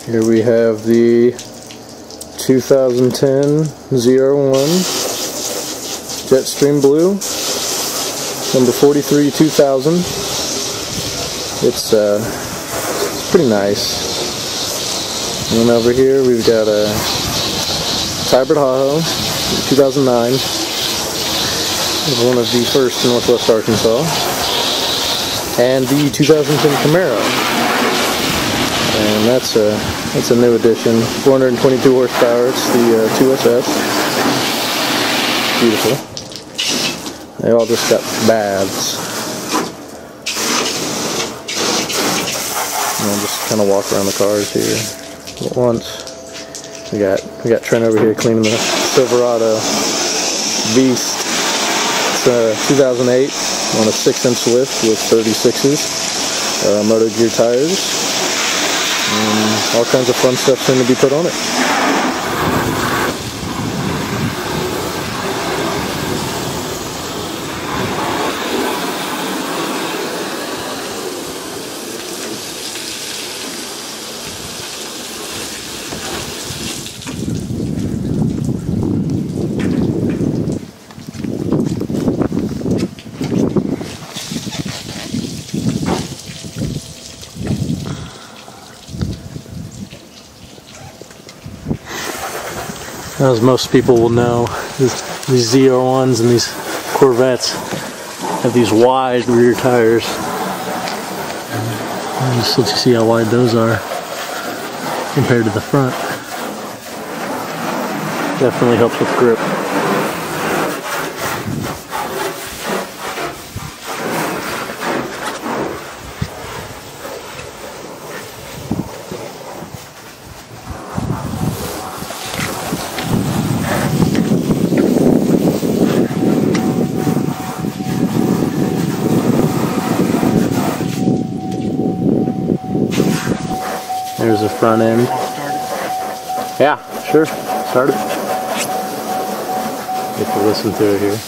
Here we have the 2010 ZR1 Jetstream Blue, number 43 2000. It's pretty nice. And then over here we've got a Hybrid Tahoe, 2009. It's one of the first in Northwest Arkansas. And the 2010 Camaro. And that's a new addition. 422 horsepower. It's the 2SS. Beautiful. They all just got baths. And I'll just kind of walk around the cars here at once. We got Trent over here cleaning the Silverado Beast. It's 2008 on a 6-inch lift with 36s, Moto Gear tires, and all kinds of fun stuff soon to be put on it. As most people will know, these ZR1s and these Corvettes have these wide rear tires. Just let you see how wide those are compared to the front. Definitely helps with grip. There's the front end. Yeah, sure. Start it. Get to listen to it here.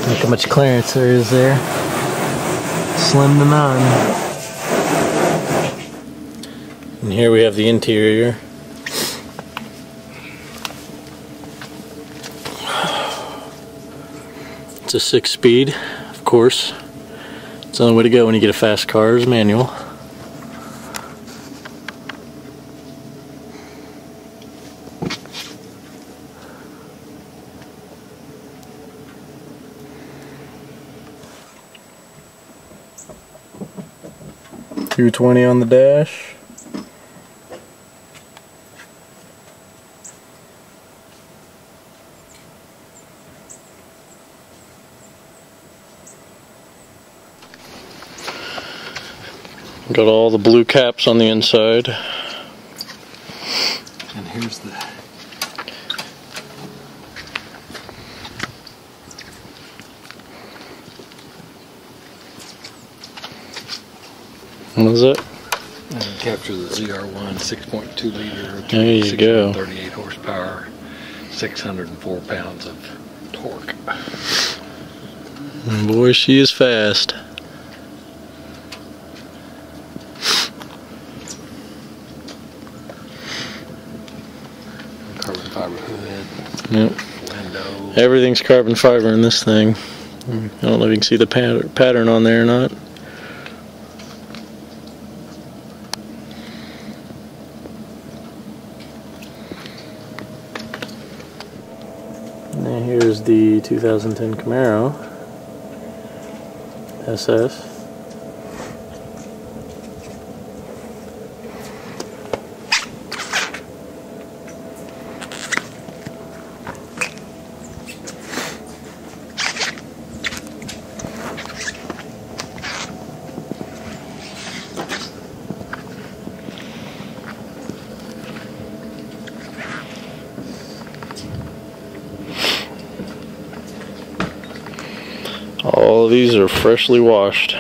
Look how much clearance there is there. Slim to none. And here we have the interior. It's a 6-speed, of course. It's the only way to go when you get a fast car is manual. .220 on the dash. Got all the blue caps on the inside. And here's the what is it? Capture the ZR1 6.2 liter, there you go. 38 horsepower, 604 pounds of torque. And boy, she is fast. Carbon fiber hood. Yep. Window. Everything's carbon fiber in this thing. I don't know if you can see the pattern on there or not. And here's the 2010 Camaro SS. All of these are freshly washed.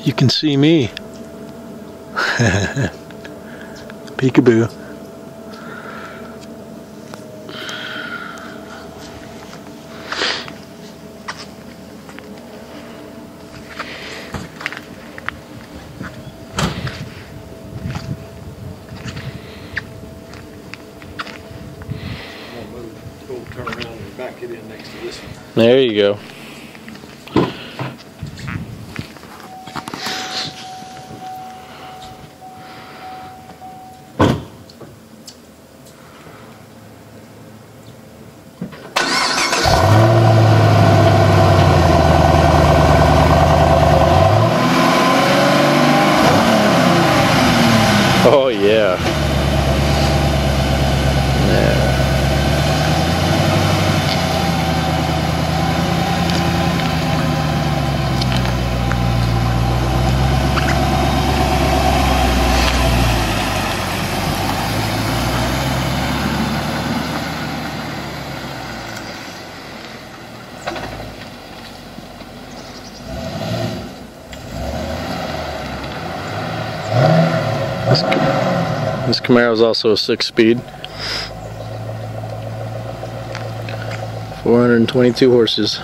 You can see me. Peekaboo. Turn around and back it in next to this one. There you go. Oh yeah. Yeah. This Camaro is also a 6-speed, 422 horses.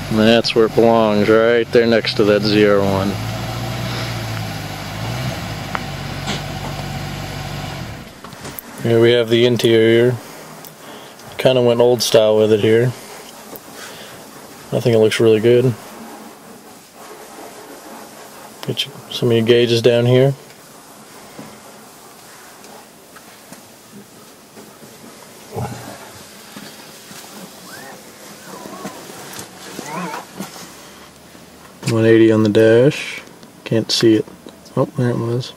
And that's where it belongs, right there next to that ZR1. Here we have the interior. Kind of went old style with it here. I think it looks really good. Get some of your gauges down here. $180 on the dash. Can't see it. Oh, there it was.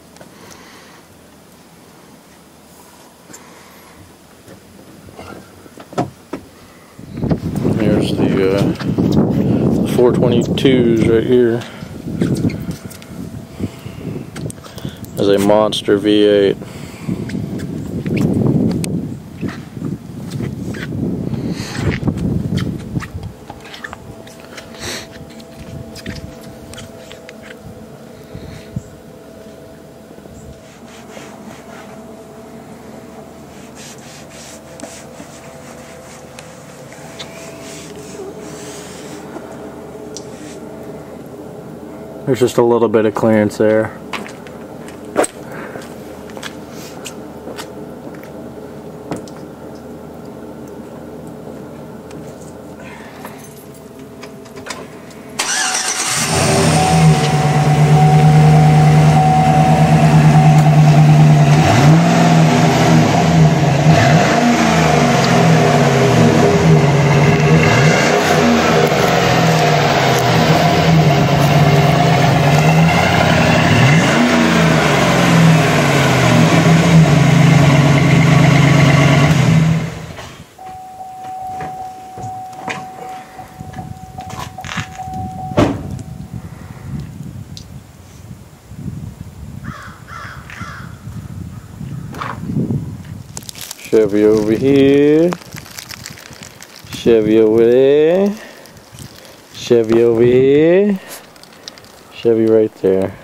Here's the 422s right here. There's a monster V8. There's just a little bit of clearance there. Chevy over here, Chevy over there, Chevy over here, Chevy right there.